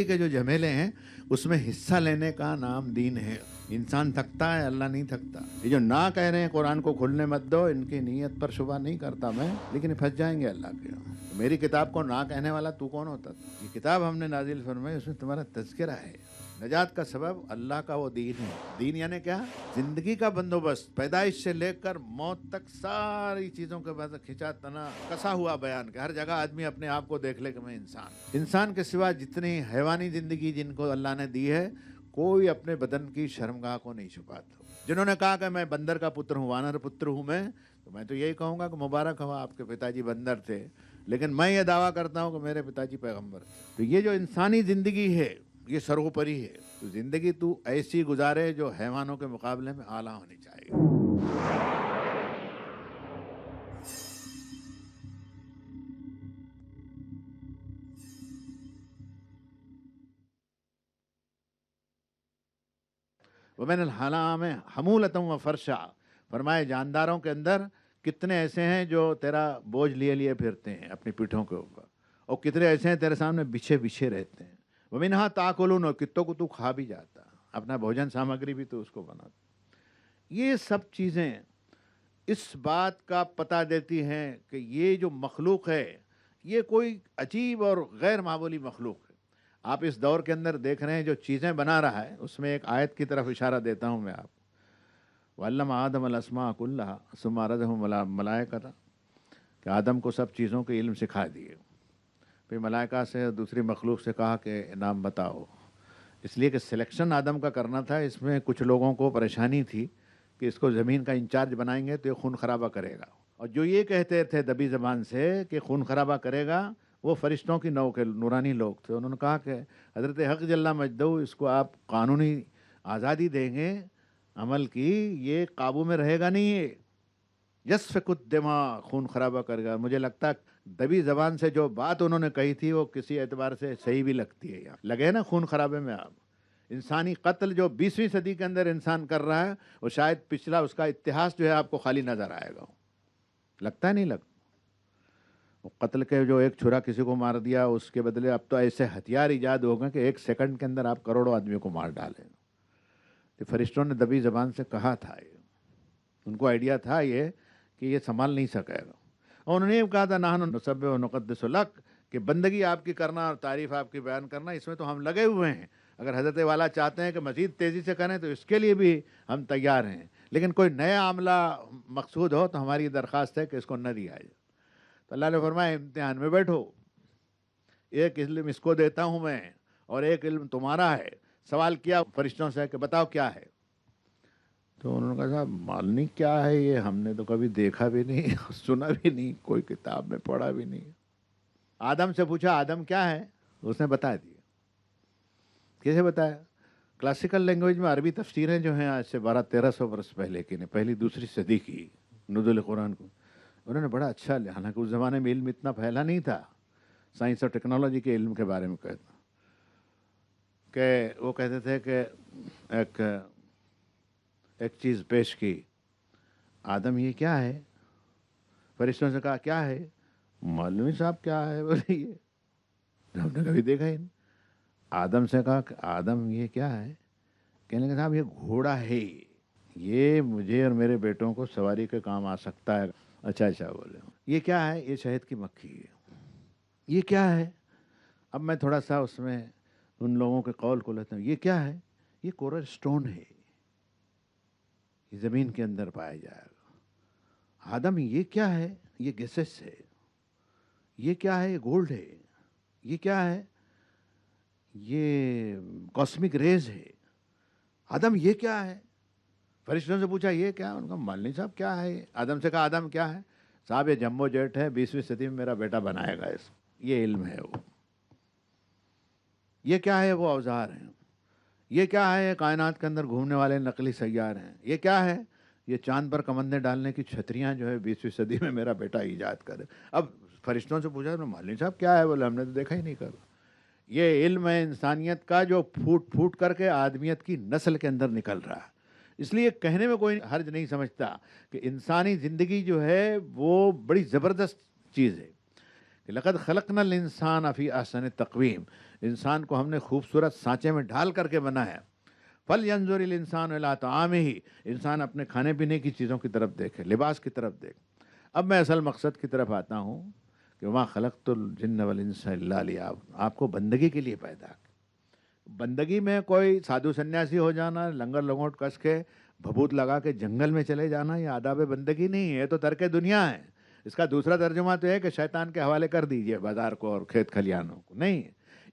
کے جو جھمیلے ہیں اس میں حصہ لینے کا نام دین ہے. انسان تھکتا ہے، اللہ نہیں تھکتا. یہ جو نہ کہہ رہے ہیں قرآن کو کھلنے مت دو، ان کی نیت پر شبہ نہیں کرتا میں، لیکن پھنس جائیں گے اللہ کے. میری کتاب کو نہ کہنے والا تو کون ہوتا تھا؟ یہ کتاب ہم نے نازل فرمائی، اس میں تمہارا تذکرہ ہے. نجات کا سبب اللہ کا وہ دین ہے. دین یعنی کیا؟ زندگی کا بندوبست، پیدائش سے لے کر موت تک ساری چیزوں کے بعد کھینچا تنا کسا ہوا بیان کہ ہر جگہ آدمی اپنے آپ کو دیکھ لے کہ میں انسان کے سوا جتنی حیوانی زندگی جن کو اللہ نے دی ہے، کوئی اپنے بدن کی شرمگاہ کو نہیں چھپاتا. جنہوں نے کہا کہ میں بندر کا پتر ہوں، وانر پتر ہوں میں تو یہی کہوں گا کہ مبارک ہوا، آپ کے پتا جی بندر تھے، لیکن میں یہ دعویٰ کرتا ہوں کہ میرے پتا جی پیغمبر تھے. تو یہ جو انسانی زندگی ہے یہ سروپری ہے. تو زندگی تو ایسی گزارے جو حیوانوں کے مقابلے میں اعلیٰ ہونی چاہیے. وَمِنَ الْحَنَامِ حَمُولَةً وَفَرْشًا، فرمائے جانداروں کے اندر کتنے ایسے ہیں جو تیرا بوجھ لیے لیے پھرتے ہیں اپنی پیٹھوں کے اوپر، اور کتنے ایسے ہیں تیرے سامنے بچھے بچھے رہتے ہیں. وَمِنْهَا تَأْكُلُونَ، اور کتوں کو تو کھا بھی جاتا، اپنا بھوجن سامگری بھی تو اس کو بناتا. یہ سب چیزیں اس بات کا پتہ دیتی ہیں کہ یہ جو مخلوق ہے یہ کوئی عجیب اور غیر معمولی مخلوق ہے. آپ اس دور کے اندر دیکھ رہے ہیں جو چیزیں بنا رہا ہے، اس میں ایک آیت کی طرف اشارہ دیتا ہوں میں آپ کو. وَعَلَّمَ آدَمَ الْأَسْمَاءَ كُلَّهَا ثُمَّ عَرَضَهُمْ عَلَى الْمَلَائِكَةِ، کہ آدم کو سب چیزوں کے علم سکھا دیے، پھر ملائکہ سے دوسری مخلوق سے کہا کہ نام بتاؤ. اس لیے کہ سلیکشن آدم کا کرنا تھا. اس میں کچھ لوگوں کو پریشانی تھی کہ اس کو زمین کا انچارج بنائیں گے تو یہ خون خرابہ کرے گا، اور جو یہ کہتے تھے دبی زبان سے کہ خون خرابہ کرے گا، وہ فرشتوں کی نو کے نورانی لوگ تھے. انہوں نے کہا کہ حضرت حق جل مجدہ اس کو آپ قانونی آزادی دیں گے عمل کی، یہ قابو میں رہے گا نہیں، یہ یسفک الدماء، خون خرابہ کرے گا. مجھے لگتا ہے دبی زبان سے جو بات انہوں نے کہی تھی وہ کسی اعتبار سے صحیح بھی لگتی ہے. یہاں لگے نا خون خرابے میں آپ انسانی قتل جو 20ویں صدی کے اندر انسان کر رہا ہے، وہ شاید پچھلا اس کا اتہاس جو ہے آپ کو خالی نظر آئے گا. لگتا ہے نہیں لگتا؟ قتل کے جو ایک چھرا کسی کو مار دیا، اس کے بدلے اب تو ایسے ہتھیار ایجاد ہو گئے کہ 1 سیکنڈ کے اندر آپ کروڑوں آدمیوں کو مار ڈالیں. تو فرشتوں نے دبی زبان سے کہا تھا، یہ ان کو آئیڈیا تھا یہ کہ یہ سنبھال نہیں سکے گا، اور انہوں نے یہ کہا تھا نحن نسبح ونقدس لک، کہ بندگی آپ کی کرنا اور تعریف آپ کی بیان کرنا، اس میں تو ہم لگے ہوئے ہیں. اگر حضرت والا چاہتے ہیں کہ مزید تیزی سے کریں تو اس کے لیے بھی ہم تیار ہیں، لیکن کوئی نیا عملہ مقصود ہو تو ہماری درخواست ہے کہ اس کو نہ دیا جائے. تو اللہ نے فرمایا امتحان میں بیٹھو، ایک علم اس کو دیتا ہوں میں اور ایک علم تمہارا ہے. سوال کیا فرشتوں سے کہ بتاؤ کیا ہے؟ تو انہوں نے کہا صاحب معلوم نہیں کیا ہے یہ، ہم نے تو کبھی دیکھا بھی نہیں، سنا بھی نہیں، کوئی کتاب میں پڑھا بھی نہیں. آدم سے پوچھا آدم کیا ہے؟ اس نے بتا دیا. کیسے بتایا؟ کلاسیکل لینگویج میں عربی تفسیریں جو ہیں آج سے 1200-1300 برس پہلے کی، پہلی دوسری صدی کی نزول قرآن کو انہوں نے بڑا اچھا لیا. حالانکہ اس زمانے میں علم اتنا پھیلا نہیں تھا، سائنس اور ٹیکنالوجی کے علم کے بارے میں کہتا کہ وہ کہتے تھے کہ ایک چیز پیش کی، آدم یہ کیا ہے؟ فرشتوں سے کہا کیا ہے؟ مولوی صاحب کیا ہے؟ بولے یہ ہم نے کبھی دیکھا ہی نہیں. آدم سے کہا کہ آدم یہ کیا ہے؟ کہنے لگا صاحب یہ گھوڑا ہے، یہ مجھے اور میرے بیٹوں کو سواری کے کام آ سکتا ہے. اچھا بولے. یہ کیا ہے؟ یہ شہد کی مکھی ہے. یہ کیا ہے؟ اب میں تھوڑا سا اس میں ان لوگوں کے قول کو لیتا ہوں. یہ کیا ہے؟ یہ کورل سٹون ہے، یہ زمین کے اندر پایا جائے گا. آدم یہ کیا ہے؟ یہ گیسس ہے. یہ کیا ہے؟ یہ گولڈ ہے. یہ کیا ہے؟ یہ کاسمک ریز ہے. آدم یہ کیا ہے؟ فرشتوں سے پوچھا یہ کیا؟ ان کا مالنی صاحب کیا ہے؟ آدم سے کہا آدم کیا ہے؟ صاحب یہ جمبو جیٹ ہے، 20ویں صدی میں میرا بیٹا بنائے گا اس کو. یہ علم ہے. وہ یہ کیا ہے؟ وہ اوزار ہیں. یہ کیا ہے؟ کائنات کے اندر گھومنے والے نقلی سیار ہیں. یہ کیا ہے؟ یہ چاند پر کمندیں ڈالنے کی چھتریاں جو ہے 20ویں صدی میں میرا بیٹا ایجاد کرے. اب فرشتوں سے پوچھا مالنی صاحب کیا ہے؟ بولے ہم نے تو دیکھا ہی نہیں کر. یہ علم ہے انسانیت کا جو پھوٹ پھوٹ کر کے آدمیت کی نسل کے اندر نکل رہا ہے. اس لیے کہنے میں کوئی حرج نہیں سمجھتا کہ انسانی زندگی جو ہے وہ بڑی زبردست چیز ہے. کہ لقد خلقنا الانسان فی احسن تقویم، انسان کو ہم نے خوبصورت سانچے میں ڈھال کر کے بنایا ہے۔ فلینظر الانسان الی طعامہ، انسان اپنے کھانے پینے کی چیزوں کی طرف دیکھے، لباس کی طرف دیکھے۔ اب میں اصل مقصد کی طرف آتا ہوں کہ وما خلقت الجن والانس الا لیعبدون، آپ کو بندگی کے لیے پیدا کیا۔ بندگی میں کوئی سادھو سنیاسی ہو جانا، لنگر لنگوٹ کس کے بھبوت لگا کے جنگل میں چلے جانا، یہ آداب بندگی نہیں ہے، یہ تو ترک دنیا ہے۔ اس کا دوسرا ترجمہ تو ہے کہ شیطان کے حوالے کر دیجئے بازار کو اور کھیت کھلیانوں کو، نہیں،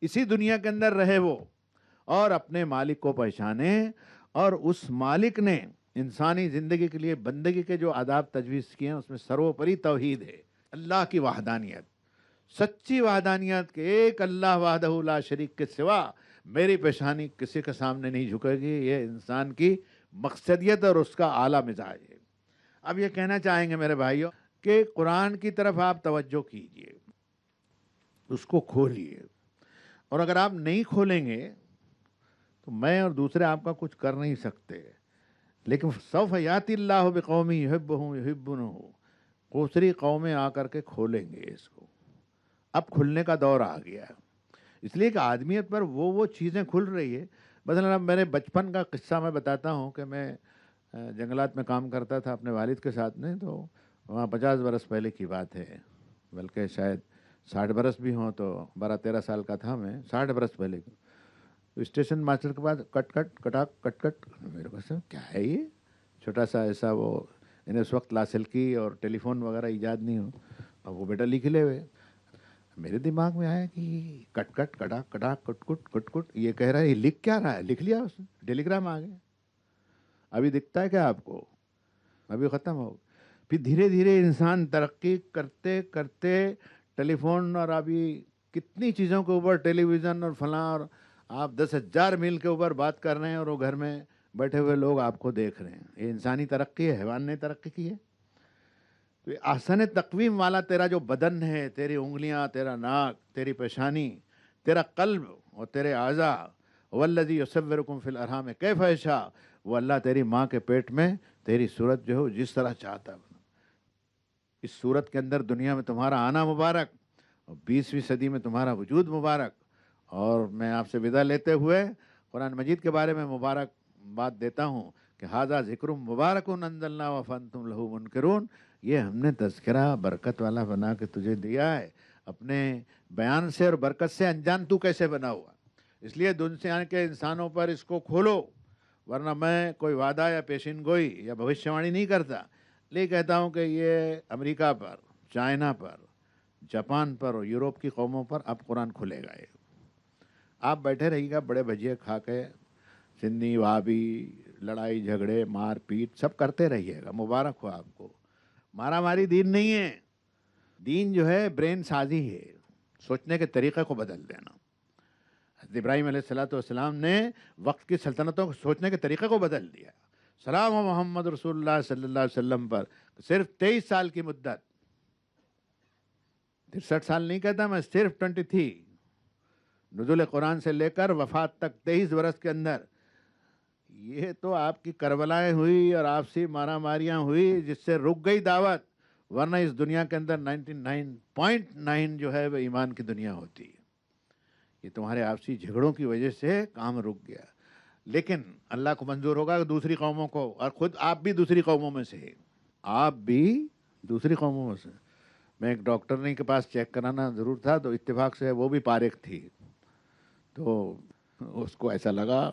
اسی دنیا کے اندر رہے وہ، اور اپنے مالک کو پہچانے، اور اس مالک نے انسانی زندگی کے لیے بندگی کے جو آداب تجویز کیے ہیں اس میں سروپری توحید ہے، اللہ کی وحدانیت، سچی وحدانیت، کہ ایک اللہ وحدہ لا شریک کے سوا میری پیشانی کسی کے سامنے نہیں جھکے گی، یہ انسان کی مقصدیت اور اس کا اعلیٰ مزاج ہے۔ اب یہ کہنا چاہیں گے میرے بھائیوں کہ قرآن کی طرف آپ توجہ کیجئے، اس کو کھولیے، اور اگر آپ نہیں کھولیں گے تو میں اور دوسرے آپ کا کچھ کر نہیں سکتے، لیکن سوف یاتی اللہ بقوم یحبہم یحبونہ، دوسری قومیں آ کر کے کھولیں گے اس کو۔ اب کھلنے کا دور آ گیا ہے، اس لیے کہ آدمیت پر وہ چیزیں کھل رہی ہے۔ مثلا اب میرے بچپن کا قصہ میں بتاتا ہوں کہ میں جنگلات میں کام کرتا تھا اپنے والد کے ساتھ میں، تو وہاں 50 برس پہلے کی بات ہے، بلکہ شاید 60 برس بھی ہوں، تو 12-13 سال کا تھا میں، 60 برس پہلے کی۔ تو اسٹیشن ماسٹر کے بعد کٹ کٹ کٹاک کٹ کٹ، میرے کو سب کیا ہے یہ چھوٹا سا ایسا، وہ انہیں اس وقت لاسلکی اور ٹیلی فون وغیرہ ایجاد نہیں ہو، اور وہ بیٹا لکھ لے ہوئے۔ میرے دماغ میں آیا کہ کٹ کٹ کٹا کٹا کٹ کٹ کٹ کٹ، یہ کہہ رہا ہے، یہ لکھ کیا رہا ہے؟ لکھ لیا اس نے، ٹیلی گرام آ گیا۔ ابھی دکھتا ہے کیا آپ کو؟ ابھی ختم ہو۔ پھر دھیرے دھیرے انسان ترقی کرتے کرتے ٹیلی فون، اور ابھی کتنی چیزوں کے اوپر، ٹیلی ویژن اور فلاں، اور آپ 10,000 میل کے اوپر بات کر رہے ہیں اور وہ گھر میں بیٹھے ہوئے لوگ آپ کو دیکھ رہے ہیں۔ یہ انسانی ترقی ہے، حیوان نے ترقی کی ہے؟ تو یہ احسن تقویم والا تیرا جو بدن ہے، تیری انگلیاں، تیرا ناک، تیری پیشانی، تیرا قلب اور تیرے اعضاء، والذی یصورکم فی الارحام کیف یشاء، وہ اللہ تیری ماں کے پیٹ میں تیری صورت جو ہے جس طرح چاہتا ہے۔ اس صورت کے اندر دنیا میں تمہارا آنا مبارک، اور 20ویں صدی میں تمہارا وجود مبارک۔ اور میں آپ سے وداع لیتے ہوئے قرآن مجید کے بارے میں مبارک بات دیتا ہوں کہ ھذا ذکر مبارک انزلناہ فانتم لہ منکرون، یہ ہم نے تذکرہ برکت والا بنا کے تجھے دیا ہے، اپنے بیان سے اور برکت سے انجان تو کیسے بنا ہوا؟ اس لیے دنیا کے انسانوں پر اس کو کھولو، ورنہ میں کوئی وعدہ یا پیشین گوئی یا بھوشیوانی نہیں کرتا، لیکن کہتا ہوں کہ یہ امریکہ پر، چائنا پر، جاپان پر اور یورپ کی قوموں پر اب قرآن کھلے گا۔ یہ آپ بیٹھے رہیے گا بڑے بھجیے کھا کے، سندھی وہابی لڑائی جھگڑے مار پیٹ سب کرتے رہیے گا، مبارک ہو آپ کو۔ مارا ماری دین نہیں ہے، دین جو ہے برین سازی ہے، سوچنے کے طریقے کو بدل دینا۔ حضرت ابراہیم علیہ السلام نے وقت کی سلطنتوں کو سوچنے کے طریقے کو بدل دیا۔ سلام و محمد رسول اللہ صلی اللہ علیہ وسلم پر صرف 23 سال کی مدت، 63 سال نہیں کہتا میں، صرف 23، نزول قرآن سے لے کر وفات تک 23 برس کے اندر، یہ تو آپ کی کربلائیں ہوئی اور آپسی مارا ماریاں ہوئی جس سے رک گئی دعوت، ورنہ اس دنیا کے اندر 99.9 جو ہے وہ ایمان کی دنیا ہوتی ہے۔ یہ تمہارے آپسی جھگڑوں کی وجہ سے کام رک گیا، لیکن اللہ کو منظور ہوگا کہ دوسری قوموں کو، اور خود آپ بھی دوسری قوموں میں سے ہیں، آپ بھی دوسری قوموں میں سے۔ میں ایک ڈاکٹر کے پاس چیک کرانا ضرور تھا، تو اتفاق سے وہ بھی پارق تھی، تو اس کو ایسا لگا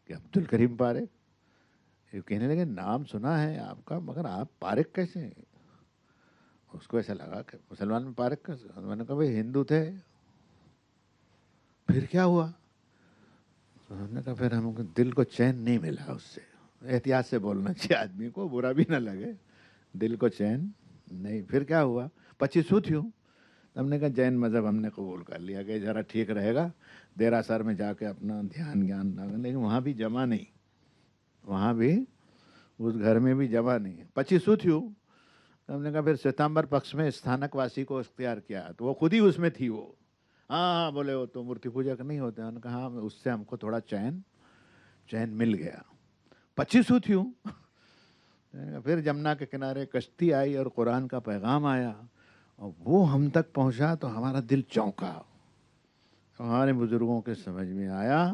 کہ عبد الکریم پارق، یہ کہنے لگے نام سنا ہے آپ کا، مگر آپ پارق کیسے ہیں؟ اس کو ایسا لگا کہ مسلمان میں پارق کیسے؟ میں نے کہا بھائی ہندو تھے، پھر کیا ہوا؟ ہم نے کہا پھر ہم کو دل کو چین نہیں ملا اس سے۔ احتیاط سے بولنا چاہیے آدمی کو، برا بھی نہ لگے، دل کو چین نہیں۔ پھر کیا ہوا؟ 25 تھیوں۔ ہم نے کہا جین مذہب ہم نے قبول کر لیا کہ ذرا ٹھیک رہے گا، دیراسر میں جا کے اپنا دھیان گیان، لیکن وہاں بھی جمع نہیں، وہاں بھی اس گھر میں بھی جمع نہیں۔ 25 تھیوں۔ ہم نے کہا پھر ستمبر پکش میں استھانک واسی کو اختیار کیا، تو وہ خود ہی اس میں تھی وہ۔ ہاں بولے وہ تو مورتی پوجا کا نہیں ہوتے ہیں۔ کہا ہاں، اس سے ہم کو تھوڑا چین مل گیا۔ 25 تھیوں۔ پھر جمنا کے کنارے کشتی آئی اور قرآن کا پیغام آیا، اور وہ ہم تک پہنچا تو ہمارا دل چونکا. ہمارے بزرگوں کے سمجھ میں آیا,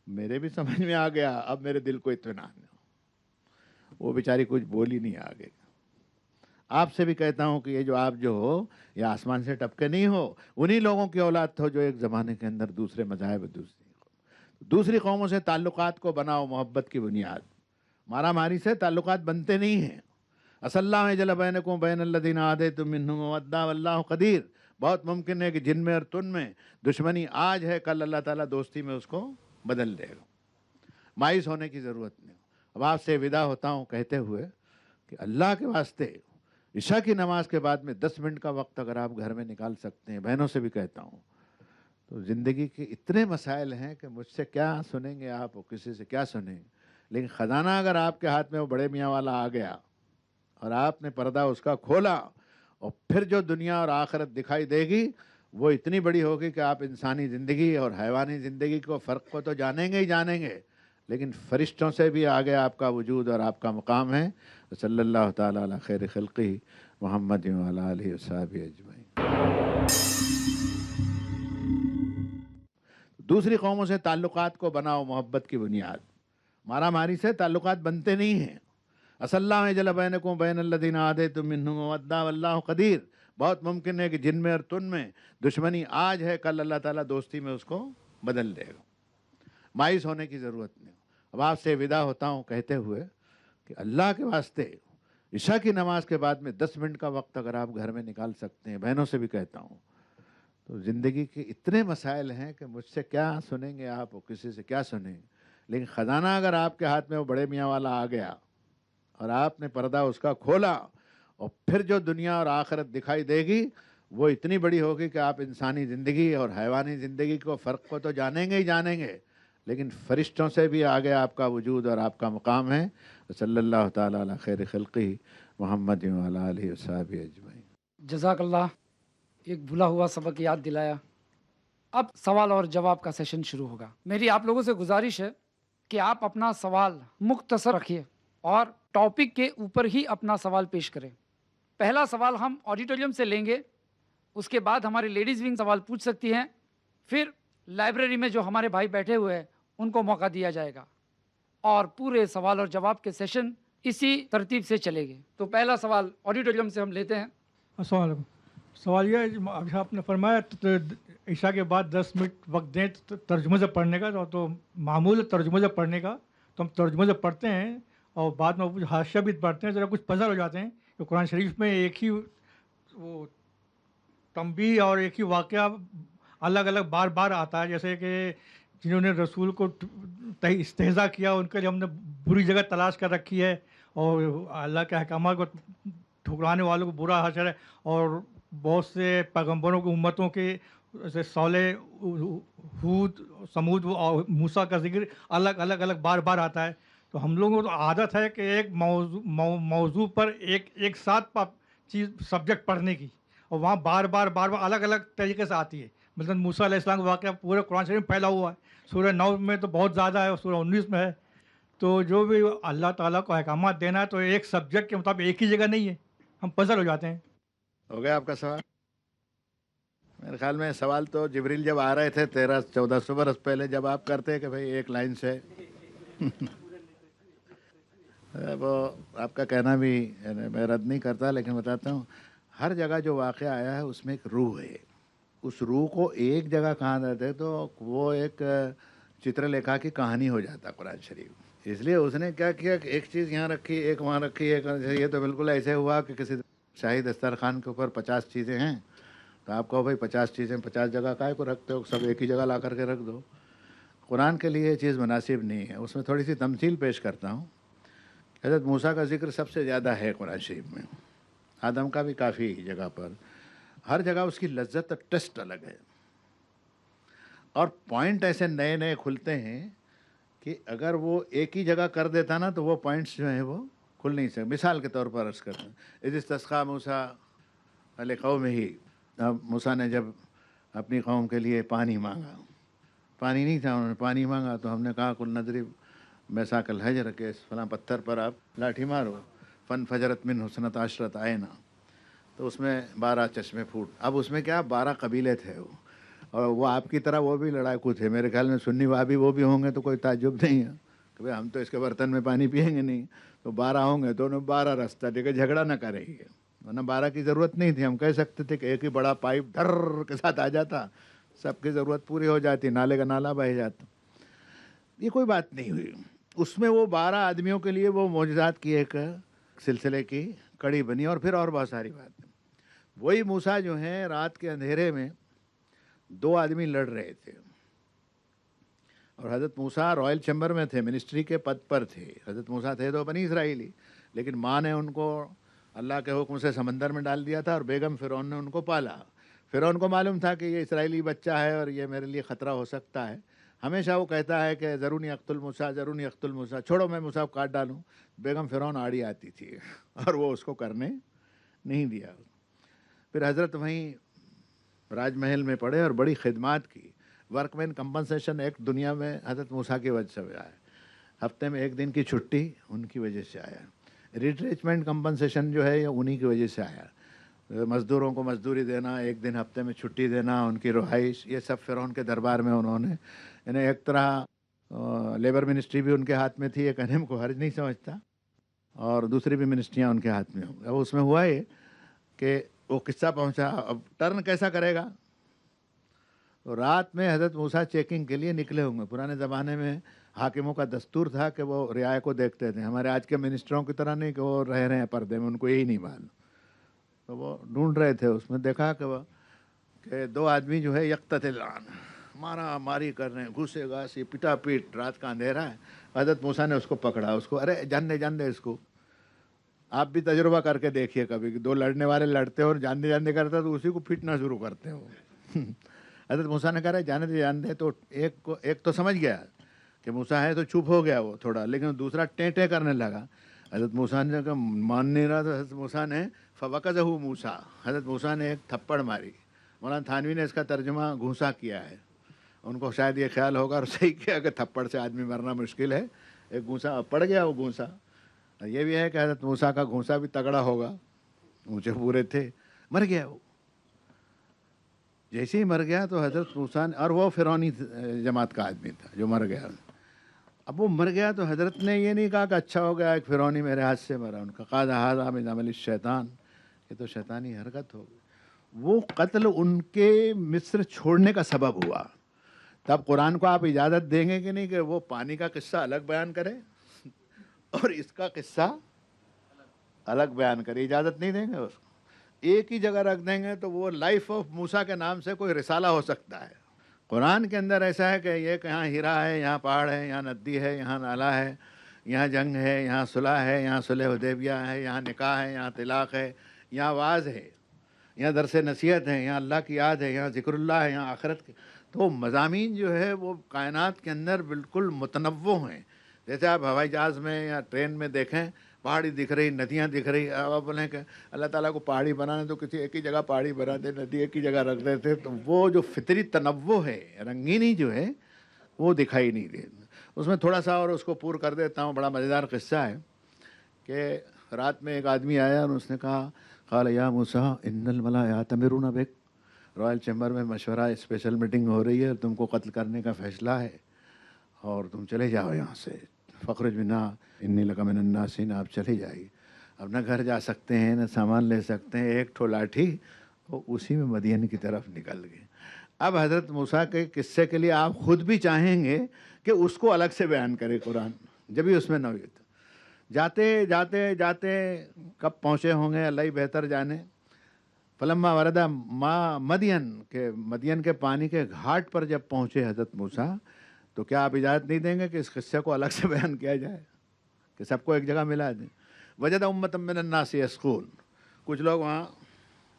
میرے بھی سمجھ میں آ گیا, اب میرے دل کو اطمینان ہے. وہ بیچاری کچھ بولی نہیں آگے. آپ سے بھی کہتا ہوں کہ یہ جو آپ جو ہو, یہ آسمان سے ٹپکے نہیں ہو, انہی لوگوں کی اولاد ہو جو ایک زمانے کے اندر دوسرے مذاہب دوسری قوموں سے تعلقات کو بناؤ محبت کی بنیاد. مارا ماری سے تعلقات بنتے نہیں ہیں. اصلاح جل بینکم بین الذین عادیتم منہم مودہ واللہ قدیر. بہت ممکن ہے کہ جن میں اور تن میں دشمنی آج ہے, کل اللہ تعالیٰ دوستی میں اس کو بدل دے گا. مایوس ہونے کی ضرورت نہیں. اب آپ سے ودا ہوتا ہوں کہتے ہوئے کہ اللہ کے واسطے عشاء کی نماز کے بعد میں 10 منٹ کا وقت اگر آپ گھر میں نکال سکتے ہیں, بہنوں سے بھی کہتا ہوں, تو زندگی کے اتنے مسائل ہیں کہ مجھ سے کیا سنیں گے آپ, اور کسی سے کیا سنیں, لیکن خزانہ اگر آپ کے ہاتھ میں وہ بڑے میاں والا آ گیا اور آپ نے پردہ اس کا کھولا, اور پھر جو دنیا اور آخرت دکھائی دے گی وہ اتنی بڑی ہوگی کہ آپ انسانی زندگی اور حیوانی زندگی کو فرق کو تو جانیں گے ہی جانیں گے, لیکن فرشتوں سے بھی آگے آپ کا وجود اور آپ کا مقام ہے. صلی اللہ تعالیٰ علی خیر خلقہ محمد وعلی آلہ وصحبہ اجمعین. دوسری قوموں سے تعلقات کو بناؤ محبت کی بنیاد. مارا ماری سے تعلقات بنتے نہیں ہیں. اصلاح جل بینکم بین الذین عادیتم منہم مودہ واللہ قدیر. بہت ممکن ہے کہ جن میں اور تن میں دشمنی آج ہے, کل اللہ تعالیٰ دوستی میں اس کو بدل دے گا. مایوس ہونے کی ضرورت نہیں. اب آپ سے ودا ہوتا ہوں کہتے ہوئے کہ اللہ کے واسطے عشاء کی نماز کے بعد میں 10 منٹ کا وقت اگر آپ گھر میں نکال سکتے ہیں, بہنوں سے بھی کہتا ہوں, تو زندگی کے اتنے مسائل ہیں کہ مجھ سے کیا سنیں گے آپ, اور کسی سے کیا سنیں, لیکن خزانہ اگر آپ کے ہاتھ میں وہ بڑے میاں والا آ گیا اور آپ نے پردہ اس کا کھولا, اور پھر جو دنیا اور آخرت دکھائی دے گی وہ اتنی بڑی ہوگی کہ آپ انسانی زندگی اور حیوانی زندگی کو فرق کو تو جانیں گے ہی جانیں گے, لیکن فرشتوں سے بھی آگے آپ کا وجود اور آپ کا مقام ہے. صلی اللہ تعالیٰ علی خیر خلقہ محمد وعلی آلہ وصحبہ اجمعین. جزاک اللہ, ایک بھولا ہوا سبق یاد دلایا. اب سوال اور جواب کا سیشن شروع ہوگا. میری آپ لوگوں سے گزارش ہے کہ آپ اپنا سوال مختصر رکھیے اور ٹاپک کے اوپر ہی اپنا سوال پیش کریں. پہلا سوال ہم آڈیٹوریم سے لیں گے, اس کے بعد ہماری لیڈیز ونگ سوال پوچھ سکتی ہیں, پھر لائبریری میں جو ہمارے بھائی بیٹھے ہوئے ہیں ان کو موقع دیا جائے گا, اور پورے سوال اور جواب کے سیشن اسی ترتیب سے چلے گے. تو پہلا سوال آڈیٹوریم سے ہم لیتے ہیں. السلام علیکم. سوال یہ ہے, ابھی آپ نے فرمایا عشاء کے بعد 10 منٹ وقت دیں ترجمے سے پڑھنے کا, تو معمول ترجمے سے پڑھنے کا, تو ہم ترجمے سے پڑھتے ہیں اور بعد میں کچھ حاشیہ بھی پڑھتے ہیں, ذرا کچھ پزل ہو جاتے ہیں کہ قرآن شریف میں ایک ہی وہ تنبیہ اور ایک ہی واقعہ الگ الگ بار بار آتا ہے. جیسے کہ جنہوں نے رسول کو استہزاء کیا ان کے لیے ہم نے بری جگہ تلاش کر رکھی ہے, اور اللہ کے احکامات کو ٹھکرانے والوں کو برا حشر ہے, اور بہت سے پیغمبروں کی امتوں کے جیسے صالح, ہود, سمود اور موسیٰ کا ذکر الگ الگ بار بار آتا ہے. تو ہم لوگوں کو تو عادت ہے کہ ایک موضوع پر ایک ساتھ چیز سبجیکٹ پڑھنے کی, اور وہاں بار بار الگ الگ طریقے سے آتی ہے. مثلاً موسیٰ علیہ السلام کا واقعہ پورے قرآن شریف میں پھیلا ہوا ہے, سورہ 9 میں تو بہت زیادہ ہے, اور سورہ 19 میں ہے. تو جو بھی اللہ تعالیٰ کو احکامات دینا ہے تو ایک سبجیکٹ کے مطابق ایک ہی جگہ نہیں ہے, ہم پزل ہو جاتے ہیں. ہو گیا آپ کا سوال؟ میرے خیال میں سوال تو جبریل جب آ رہے تھے 1300-1400 برس پہلے, جب آپ کرتے کہ بھائی ایک لائن سے وہ آپ کا کہنا بھی میں رد نہیں کرتا, لیکن بتاتا ہوں ہر جگہ جو واقعہ آیا ہے اس میں ایک روح ہے. اس روح کو ایک جگہ کہاں دیتے تو وہ ایک چتر لیکھا کی کہانی ہو جاتا قرآن شریف. اس لیے اس نے کیا کیا کہ ایک چیز یہاں رکھی, ایک وہاں رکھی, ایک یہ تو بالکل ایسے ہوا کہ کسی شاہی دسترخوان کے اوپر 50 چیزیں ہیں, تو آپ کہو بھائی 50 چیزیں 50 جگہ کائے کو رکھتے ہو, سب ایک ہی جگہ لا کر کے رکھ دو. قرآن کے لیے یہ چیز مناسب نہیں ہے. اس میں تھوڑی سی تمثیل پیش کرتا ہوں. حضرت موسیٰ کا ذکر سب سے زیادہ ہے قرآن شریف میں, آدم کا بھی کافی جگہ پر, ہر جگہ اس کی لذت اور ٹیسٹ الگ ہے, اور پوائنٹ ایسے نئے نئے کھلتے ہیں کہ اگر وہ ایک ہی جگہ کر دیتا نا تو وہ پوائنٹس جو ہیں وہ کھل نہیں سکتے. مثال کے طور پر عرض کرتے ہیں, اذ استسقیٰ موسیٰ لقومہ, اب موسیٰ نے جب اپنی قوم کے لیے پانی مانگا, پانی نہیں تھا, انہوں نے پانی مانگا تو ہم نے کہا کل نضرب بعصاک الحجر, کے فلاں پتھر پر آپ لاٹھی مارو, فن فجرت من حسنت عشرت عینا, تو اس میں 12 چشمے پھوٹ. اب اس میں کیا 12 قبیلے تھے وہ, اور وہ آپ کی طرح وہ بھی لڑاکو تھے. میرے خیال میں سنی وہابی وہ بھی ہوں گے تو کوئی تعجب نہیں ہے کہ بھائی ہم تو اس کے برتن میں پانی پیئیں گے نہیں. تو 12 ہوں گے تو انہوں 12 راستہ دے کے جھگڑا نہ کرے گی, ورنہ 12 کی ضرورت نہیں تھی. ہم کہہ سکتے تھے کہ ایک ہی بڑا پائپ ڈر کے ساتھ آ جاتا, سب کی ضرورت پوری ہو جاتی, نالے کا نالا بہ جاتا. یہ کوئی بات نہیں ہوئی. اس میں وہ 12 آدمیوں کے لیے وہ معجزات کی ایک سلسلے کی کڑی بنی, اور پھر اور بہت ساری باتیں. وہی موسیٰ جو ہیں رات کے اندھیرے میں 2 آدمی لڑ رہے تھے, اور حضرت موسیٰ رائل چیمبر میں تھے, منسٹری کے پد پر تھے. حضرت موسیٰ تھے تو بنی اسرائیلی, لیکن ماں نے ان کو اللہ کے حکم سے سمندر میں ڈال دیا تھا, اور بیگم فرعون نے ان کو پالا. فرعون کو معلوم تھا کہ یہ اسرائیلی بچہ ہے اور یہ میرے لیے خطرہ ہو سکتا ہے. ہمیشہ وہ کہتا ہے کہ ضرونی اقتل موسیٰ, ضرونی اقتل موسیٰ, چھوڑو میں موسیٰ کو کاٹ ڈالوں. بیگم فرعون آڑی آتی تھی اور وہ اس کو کرنے نہیں دیا. پھر حضرت وہیں راج محل میں پڑے اور بڑی خدمات کی. ورک مین کمپنسیشن ایکٹ دنیا میں حضرت موسیٰ کی وجہ سے آیا. ہفتے میں 1 دن کی چھٹی ان کی وجہ سے آیا. ریٹریچمنٹ کمپنسیشن جو ہے یہ انہی کی وجہ سے آیا. مزدوروں کو مزدوری دینا, 1 دن ہفتے میں چھٹی دینا, ان کی رہائش, یہ سب فرعون کے دربار میں انہوں نے, انہیں ایک طرح لیبر منسٹری بھی ان کے ہاتھ میں تھی, ایک انہم کو حرج نہیں سمجھتا, اور دوسری بھی منسٹریاں ان کے ہاتھ میں ہوں. اب اس میں ہوا یہ کہ وہ قصہ پہنچا, اب ٹرن کیسا کرے گا. تو رات میں حضرت موسیٰ چیکنگ کے لیے نکلے ہوں گے. پرانے زمانے میں حاکموں کا دستور تھا کہ وہ رعایا کو دیکھتے تھے, ہمارے آج کے منسٹروں کی طرح نہیں کہ وہ رہ رہے ہیں پردے میں, ان کو یہی نہیں معلوم. تو وہ ڈھونڈ رہے تھے, اس میں دیکھا کہ 2 آدمی جو ہے یقتتلان, مارا ماری کر رہے ہیں, گھسے گھاسی پٹا پیٹ, رات کا اندھیرا ہے. حضرت موسیٰ نے اس کو پکڑا, اس کو ارے جان دے اس کو. آپ بھی تجربہ کر کے دیکھیے کبھی کہ 2 لڑنے والے لڑتے ہیں اور جان دے کرتے تو اسی کو پیٹنا شروع کرتے ہیں وہ. حضرت موسیٰ نے کہا رہے جان دے, تو ایک تو سمجھ گیا کہ موسیٰ ہے تو چپ ہو گیا وہ تھوڑا, لیکن دوسرا ٹیں کرنے لگا. حضرت موسیٰ نے کہا مان نہیں رہا, تو حضرت موسیٰ نے فوقذہ موسیٰ, حضرت موسیٰ نے ایک تھپڑ ماری. مولانا تھانوی نے اس کا ترجمہ گھونسا کیا ہے. ان کو شاید یہ خیال ہوگا اور صحیح کیا کہ تھپڑ سے آدمی مرنا مشکل ہے, ایک گھونسا پڑ گیا وہ گھونسا. یہ بھی ہے کہ حضرت موسیٰ کا گھونسا بھی تگڑا ہوگا, اونچے پورے تھے, مر گیا وہ. جیسے ہی مر گیا تو حضرت موسیٰ نے, اور وہ فرعونی جماعت کا آدمی تھا جو مر گیا. اب وہ مر گیا تو حضرت نے یہ نہیں کہا کہ اچھا ہو گیا ایک فرعونی میرے ہاتھ سے مرا. ان کا قال ھذا من عمل الشیطان, یہ تو شیطانی حرکت ہو گئی. وہ قتل ان کے مصر چھوڑنے کا سبب ہوا. تب قرآن کو آپ اجازت دیں گے کہ نہیں کہ وہ پانی کا قصہ الگ بیان کرے اور اس کا قصہ الگ بیان کرے؟ اجازت نہیں دیں گے اس کو. ایک ہی جگہ رکھ دیں گے تو وہ لائف آف موسیٰ کے نام سے کوئی رسالہ ہو سکتا ہے. قرآن کے اندر ایسا ہے کہ یہ کہ یہاں ہیرا ہے, یہاں پہاڑ ہے, یہاں ندی ہے, یہاں نالا ہے, یہاں جنگ ہے, یہاں صلح ہے, یہاں صلح حدیبیہ ہے, یہاں نکاح ہے, یہاں طلاق ہے, یہاں واعظ ہے, یہاں درس نصیحت ہے, یہاں اللہ کی یاد ہے, یہاں ذکر اللہ ہے, یہاں آخرت کے. تو مضامین جو ہے وہ کائنات کے اندر بالکل متنوع ہیں. جیسے آپ ہوائی جہاز میں یا ٹرین میں دیکھیں, پہاڑی دکھ رہی, ندیاں دکھ رہی. اب آپ بولیں کہ اللہ تعالیٰ کو پہاڑی بنانے تو کسی ایک ہی جگہ پہاڑی بنا دے, ندی ایک ہی جگہ رکھ دیتے, تو وہ جو فطری تنوع ہے, رنگینی جو ہے وہ دکھائی نہیں دے. اس میں تھوڑا سا اور اس کو پور کر دیتا ہوں. بڑا مزیدار قصہ ہے کہ رات میں ایک آدمی آیا اور اس نے کہا قال یا موسیٰ ان الملائکۃ یأتمرون بک, رائل چیمبر میں مشورہ, اسپیشل میٹنگ ہو رہی ہے, تم کو قتل کرنے کا فیصلہ ہے اور تم چلے جاؤ یہاں سے. فخرج منہا انی لک من الناسین, آپ چلے جائیے. اب نہ گھر جا سکتے ہیں نہ سامان لے سکتے ہیں, ایک ٹھو لاٹھی, وہ اسی میں مدین کی طرف نکل گئے. اب حضرت موسیٰ کے قصے کے لیے آپ خود بھی چاہیں گے کہ اس کو الگ سے بیان کرے قرآن, جب بھی اس میں نوعیت. جاتے جاتے جاتے کب پہنچے ہوں گے اللہ ہی بہتر جانے. فلما وردہ ما مدین, کے مدین کے پانی کے گھاٹ پر جب پہنچے حضرت موسیٰ, تو کیا آپ اجازت نہیں دیں گے کہ اس قصے کو الگ سے بیان کیا جائے, کہ سب کو ایک جگہ ملا دیں؟ وجد امۃ من الناس یسقون, کچھ لوگ وہاں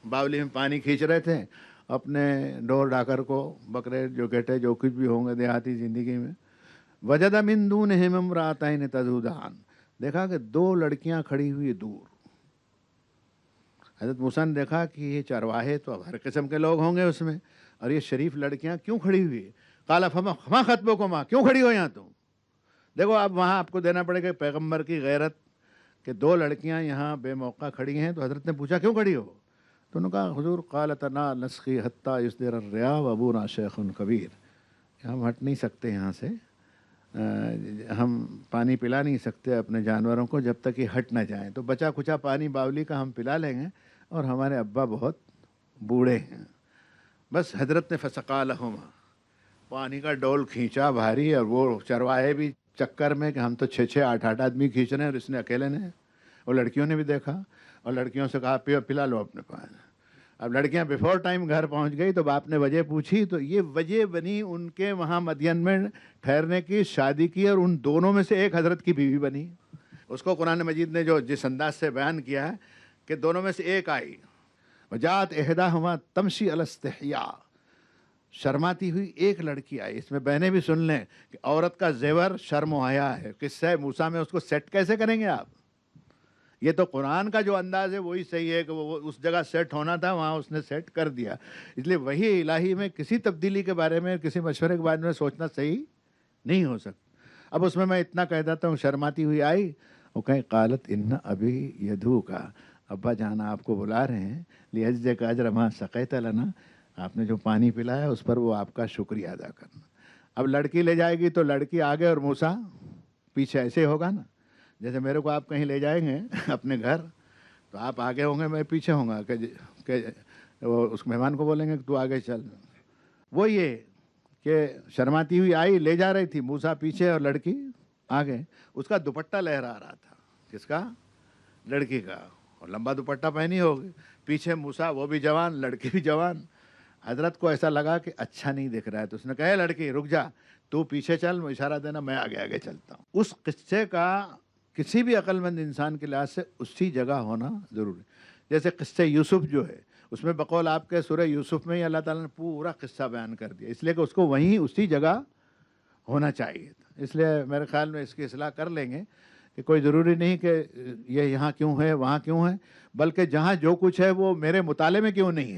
باولی میں پانی کھینچ رہے تھے, اپنے ڈور ڈاکر کو, بکرے جو گھٹے جو کچھ بھی ہوں گے دیہاتی زندگی میں. وجد من دونہم امرأتین تذودان, دیکھا کہ 2 لڑکیاں کھڑی ہوئی دور. حضرت موسیٰ نے دیکھا کہ یہ چرواہے تو اب ہر قسم کے لوگ ہوں گے اس میں, اور یہ شریف لڑکیاں کیوں کھڑی ہوئی؟ قال فما خطبکما, کیوں کھڑی ہو یہاں تم؟ دیکھو اب وہاں آپ کو دینا پڑے گا پیغمبر کی غیرت کہ 2 لڑکیاں یہاں بے موقع کھڑی ہیں. تو حضرت نے پوچھا کیوں کھڑی ہو؟ تو انہوں نے کہا حضور قالت نا نسقی حتیٰ یصدر الرعاء وابونا شیخ کبیر، ہم ہٹ نہیں سکتے یہاں سے، ہم پانی پلا نہیں سکتے اپنے جانوروں کو جب تک یہ ہٹ نہ جائیں، تو بچا کھچا پانی باولی کا ہم پلا لیں گے، اور ہمارے ابا بہت بوڑھے ہیں۔ بس حضرت نے فسقا لہما، پانی کا ڈول کھینچا بھاری، اور وہ چرواہے بھی چکر میں کہ ہم تو 6 8 آدمی کھینچ رہے ہیں اور اس نے اکیلے نے، اور لڑکیوں نے بھی دیکھا اور لڑکیوں سے کہا پلا لو اپنے پانی۔ اب لڑکیاں بیفور ٹائم گھر پہنچ گئی تو باپ نے وجہ پوچھی، تو یہ وجہ بنی ان کے وہاں مدین میں ٹھہرنے کی، شادی کی، اور ان دونوں میں سے ایک حضرت کی بیوی بنی۔ اس کو قرآن مجید نے جو جس انداز سے بیان کیا ہے کہ دونوں میں سے ایک آئی، وجات احداہما تمشی علی استحیاء، شرماتی ہوئی ایک لڑکی آئی۔ اس میں بہنیں بھی سن لیں کہ عورت کا زیور شرم و حیا ہے، قصہ موسیٰ میں اس کو سیٹ کیسے کریں گے آپ؟ یہ تو قرآن کا جو انداز ہے وہی صحیح ہے کہ وہ اس جگہ سیٹ ہونا تھا وہاں اس نے سیٹ کر دیا، اس لیے وہی الہی میں کسی تبدیلی کے بارے میں، کسی مشورے کے بارے میں سوچنا صحیح نہیں ہو سکتا۔ اب اس میں اتنا کہہ دیتا ہوں، شرماتی ہوئی آئی، وہ کہیں قالت ان ابی یدھو کا، ابا جان آپ کو بلا رہے ہیں، لیجزیک اجر ما سقیت لنا، آپ نے جو پانی پلایا اس پر وہ آپ کا شکریہ ادا کرنا۔ اب لڑکی لے جائے گی تو لڑکی آگے اور موسیٰ پیچھے، ایسے ہوگا نا، جیسے میرے کو آپ کہیں لے جائیں گے اپنے گھر تو آپ آگے ہوں گے، میں پیچھے ہوں گا، کہ وہ اس مہمان کو بولیں گے کہ تو آگے چل۔ وہ یہ کہ شرماتی ہوئی آئی، لے جا رہی تھی، موسیٰ پیچھے اور لڑکی آگے، اس کا دوپٹہ لہرا رہا تھا، کس کا؟ لڑکی کا، اور لمبا دوپٹہ پہنی ہوگی، پیچھے موسیٰ وہ بھی جوان، لڑکی بھی جوان۔ حضرت کو ایسا لگا کہ اچھا نہیں دکھ رہا ہے، تو اس نے کہا لڑکی رک جا، تو پیچھے چل، اشارہ دینا، میں آگے آگے چلتا ہوں۔ اس قصے کا کسی بھی عقل مند انسان کے لحاظ سے اسی جگہ ہونا ضروری ہے۔ جیسے قصے یوسف جو ہے، اس میں بقول آپ کے سورہ یوسف میں ہی اللہ تعالیٰ نے پورا قصہ بیان کر دیا، اس لیے کہ اس کو وہیں اسی جگہ ہونا چاہیے تھا۔ اس لیے میرے خیال میں اس کی اصلاح کر لیں گے کہ کوئی ضروری نہیں کہ یہ یہاں کیوں ہے، وہاں کیوں ہے، بلکہ جہاں جو کچھ ہے وہ میرے مطالعے میں کیوں نہیں ہے۔